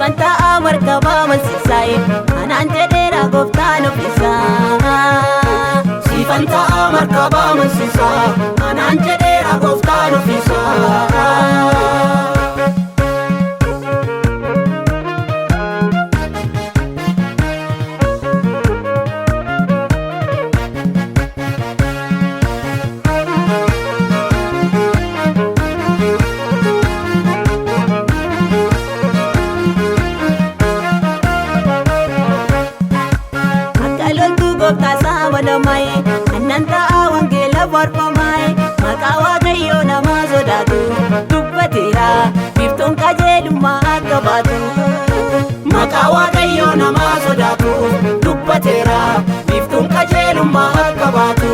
Sifanta markaba masisai anan jedera goftaan ofisa. Sifanta markaba masisa anan jedera goftaan ofisa. Mai ananta awangela warpamai makawa gayo nama sodatu dubbatira bifton kajeluma akabatu makawa gayo nama sodatu dubbatira bifton kajeluma akabatu.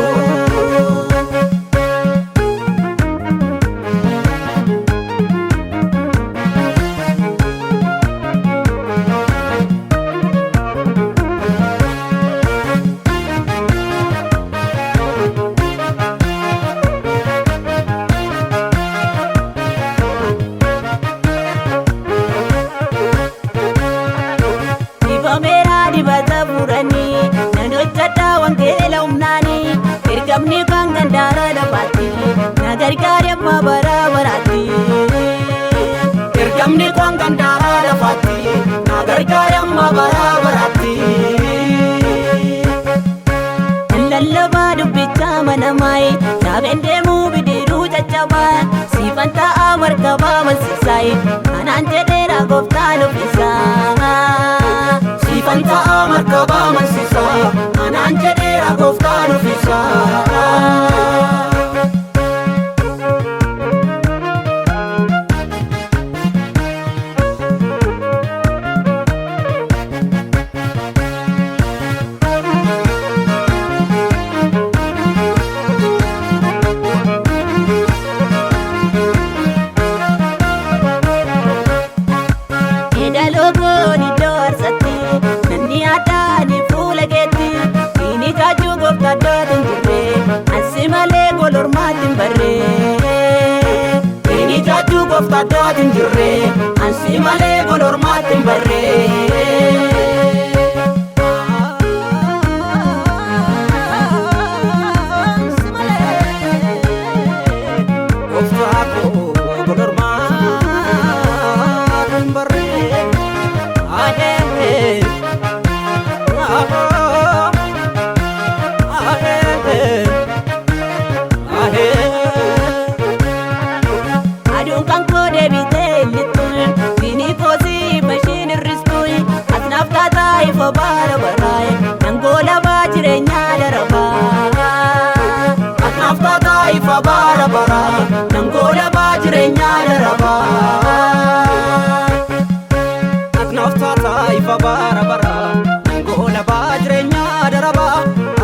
Dibata burani nanojjata wangela umnani ergamni kan gandara dapati nagargare amma barabarati ergamni kan gandara dapati nagargare amma barabarati lallaba dubbicha manamai sabende mu bidiru jajjaba sifanta markaba masisai anan jedera goftaan ofisa. Sifanta markaba masisa anan jedera goftaan ofisa. Ini jaju gofta dadin jirre ansi male golor matin barre. Barabarai nangola bajirenya daraba atnafta taifa barabara nangola bajirenya daraba atnafta taifa barabara nangola bajirenya daraba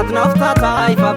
atnafta taifa